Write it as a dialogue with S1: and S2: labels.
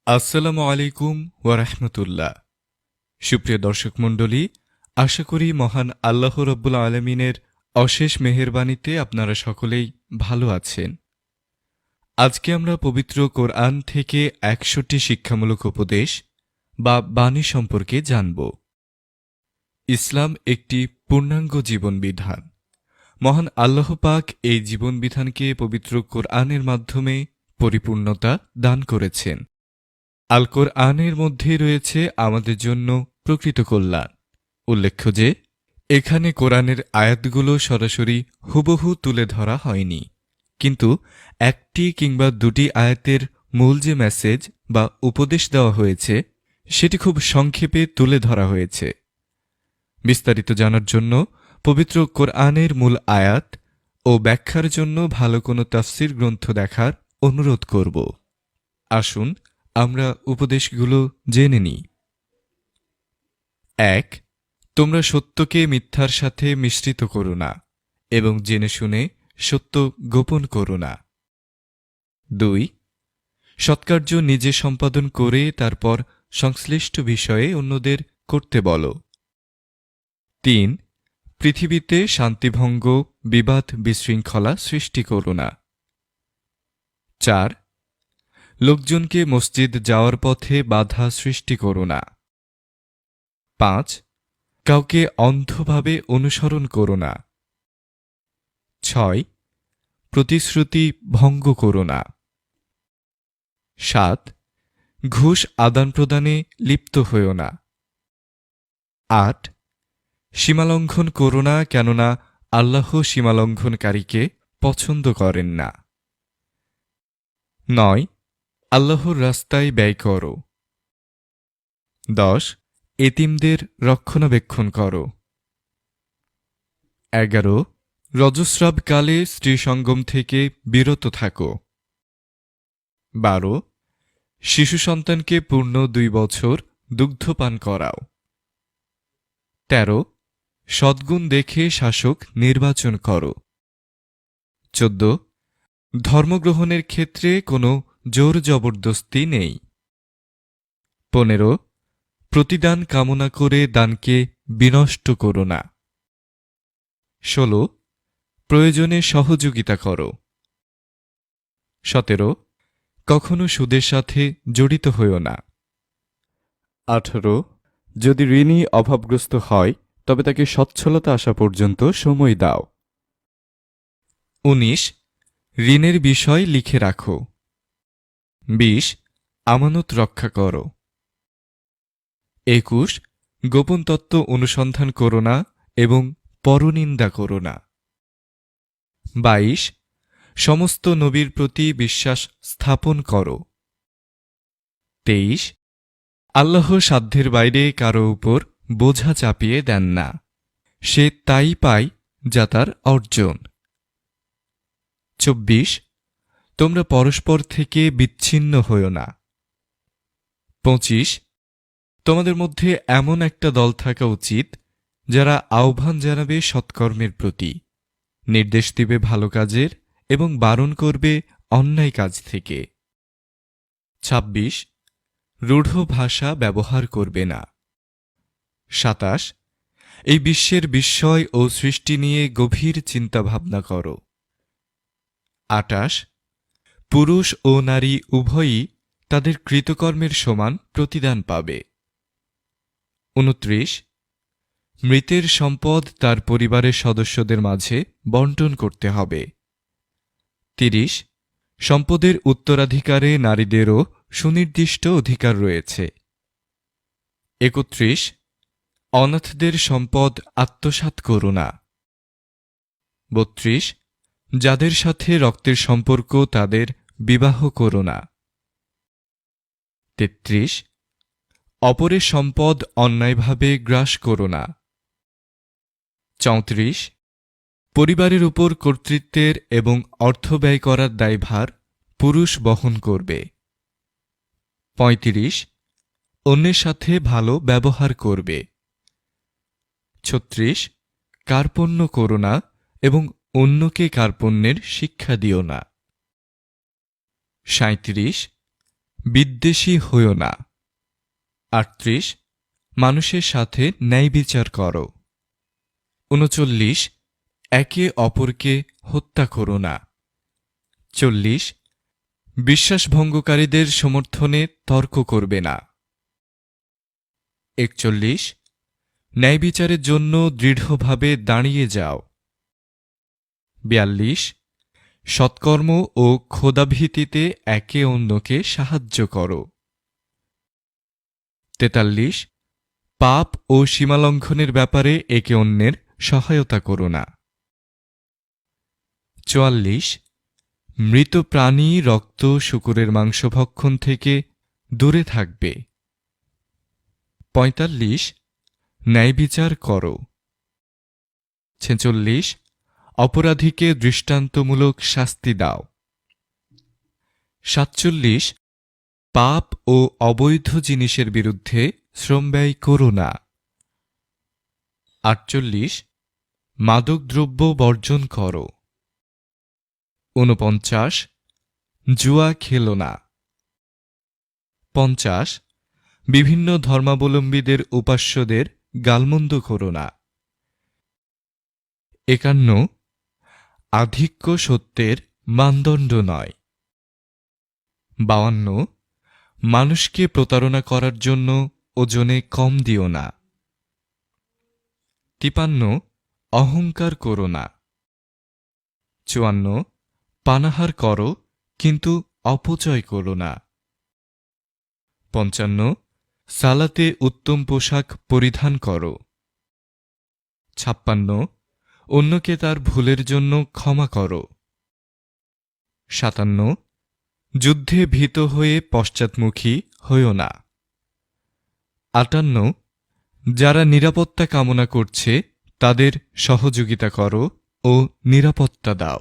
S1: আসসালামু আলাইকুম ওয়া রাহমাতুল্লাহ। সুপ্রিয় দর্শক মণ্ডলী, আশা করি মহান আল্লাহ রব্বুল আলমিনের অশেষ মেহেরবানিতে আপনারা সকলেই ভালো আছেন। আজকে আমরা পবিত্র কোরআন থেকে ১০০টি শিক্ষামূলক উপদেশ বা বাণী সম্পর্কে জানব। ইসলাম একটি পূর্ণাঙ্গ জীবনবিধান। মহান আল্লাহ পাক এই জীবনবিধানকে পবিত্র কোরআনের মাধ্যমে পরিপূর্ণতা দান করেছেন। আল কোরআনের মধ্যে রয়েছে আমাদের জন্য প্রকৃত কল্যাণ। উল্লেখ্য যে এখানে কোরআনের আয়াতগুলো সরাসরি হুবহু তুলে ধরা হয়নি, কিন্তু একটি কিংবা দুটি আয়াতের মূল যে মেসেজ বা উপদেশ দেওয়া হয়েছে সেটি খুব সংক্ষেপে তুলে ধরা হয়েছে। বিস্তারিত জানার জন্য পবিত্র কোরআনের মূল আয়াত ও ব্যাখ্যার জন্য ভালো কোনো তাফসির গ্রন্থ দেখার অনুরোধ করব। আসুন আমরা উপদেশগুলো জেনে নিই। ১. তোমরা সত্যকে মিথ্যার সাথে মিশ্রিত করো না এবং জেনে শুনে সত্য গোপন করো না। ২. সৎকার্য নিজে সম্পাদন করে তারপর সংশ্লিষ্ট বিষয়ে অন্যদের করতে বলো। ৩. পৃথিবীতে শান্তিভঙ্গ, বিবাদ, বিশৃঙ্খলা সৃষ্টি করো না। ৪. লোকজনকে মসজিদ যাওয়ার পথে বাধা সৃষ্টি করো না। ৫. কাউকে অন্ধভাবে অনুসরণ করো না। ৬. প্রতিশ্রুতি ভঙ্গ করো না। ৭. ঘুষ আদান প্রদানে লিপ্ত হইও না। ৮. সীমালঙ্ঘন করো না, কেননা আল্লাহ সীমালঙ্ঘনকারীকে পছন্দ করেন না। ৯. আল্লাহর রাস্তায় ব্যয় করো। ১০. এতিমদের রক্ষণাবেক্ষণ করো। ১১. রজস্রাবকালে স্ত্রী সঙ্গম থেকে বিরত থাকো। ১২. শিশু সন্তানকে পূর্ণ ২ বছর দুগ্ধপান করাও। ১৩. সদ্গুণ দেখে শাসক নির্বাচন করো। ১৪. ধর্মগ্রহণের ক্ষেত্রে কোনো জোর জবরদস্তি নেই। ১৫. প্রতিদান কামনা করে দানকে বিনষ্ট করো না। ১৬. প্রয়োজনে সহযোগিতা করো। ১৭. কখনো সুদের সাথে জড়িত হইও না। ১৮. যদি ঋণী অভাবগ্রস্ত হয় তবে তাকে সচ্ছলতা আসা পর্যন্ত সময় দাও। ১৯. ঋণের বিষয় লিখে রাখো। ২০. আমানত রক্ষা করো। ২১. গোপন তত্ত্ব অনুসন্ধান করো না এবং পরনিন্দা করো না। ২২. সমস্ত নবীর প্রতি বিশ্বাস স্থাপন করো। ২৩. আল্লাহ সাধ্যের বাইরে কারো উপর বোঝা চাপিয়ে দেন না, সে তাই পায় যা তার অর্জন। ২৪. তোমরা পরস্পর থেকে বিচ্ছিন্ন হইও না। ২৫. তোমাদের মধ্যে এমন একটা দল থাকা উচিত যারা আহ্বান জানাবে সৎকর্মের প্রতি, নির্দেশ দিবে ভালো কাজের এবং বারণ করবে অন্যায় কাজ থেকে। ২৬. রূঢ় ভাষা ব্যবহার করবে না। ২৭. এই বিশ্বের বিস্ময় ও সৃষ্টি নিয়ে গভীর চিন্তাভাবনা করো। ২৮. পুরুষ ও নারী উভয়ই তাদের কৃতকর্মের সমান প্রতিদান পাবে। ২৯. মৃতের সম্পদ তার পরিবারের সদস্যদের মাঝে বণ্টন করতে হবে। ৩০. সম্পদের উত্তরাধিকারে নারীদেরও সুনির্দিষ্ট অধিকার রয়েছে। ৩১. অনাথদের সম্পদ আত্মসাৎ করো না। ৩২. যাদের সাথে রক্তের সম্পর্ক তাদের বিবাহ করো না। ৩৩. অপরের সম্পদ অন্যায়ভাবে গ্রাস করো না। ৩৪. পরিবারের উপর কর্তৃত্বের এবং অর্থ ব্যয় করার দায়ভার পুরুষ বহন করবে। ৩৫. অন্যের সাথে ভালো ব্যবহার করবে। ৩৬. কার্পণ্য করো না এবং অন্যকে কার্পণ্যের শিক্ষা দিও না। ৩৭. বিদ্বেষী হইও না। ৩৮ মানুষের সাথে ন্যায় বিচার করো। ৩৯ একে অপরকে হত্যা করো না। ৪০ বিশ্বাসভঙ্গকারীদের সমর্থনে তর্ক করবে না। ৪১ ন্যায় বিচারের জন্য দৃঢ়ভাবে দাঁড়িয়ে যাও। ৪২ সৎকর্ম ও খোদাভীতিতে একে অন্যকে সাহায্য করো। ৪৩ পাপ ও সীমালঙ্ঘনের ব্যাপারে একে অন্যের সহায়তা করো না। ৪৪ মৃত প্রাণী, রক্ত, শূকরের মাংস ভক্ষণ থেকে দূরে থাকবে। ৪৫ ন্যায় বিচার করো। ৪৬ অপরাধীকে দৃষ্টান্তমূলক শাস্তি দাও। ৪৭ পাপ ও অবৈধ জিনিসের বিরুদ্ধে শ্রমব্যয় করো না। ৪৮ মাদকদ্রব্য বর্জন করো। ৪৯ জুয়া খেলো না। ৫০ বিভিন্ন ধর্মাবলম্বীদের উপাস্যদের গালমন্দ করো না। ৫১ আধিক্য সত্যের মানদণ্ড নয়। ৫২ মানুষকে প্রতারণা করার জন্য ওজনে কম দিও না। ৫৩ অহংকার করো না। ৫৪ পানাহার করো কিন্তু অপচয় করো না। ৫৫ সালাতে উত্তম পোশাক পরিধান করো। ৫৬ অন্যকে তার ভুলের জন্য ক্ষমা করো। ৫৭ যুদ্ধে ভীত হয়ে পশ্চাৎমুখী হইও না। ৫৮ যারা নিরাপত্তা কামনা করছে তাদের সহযোগিতা করো ও নিরাপত্তা দাও।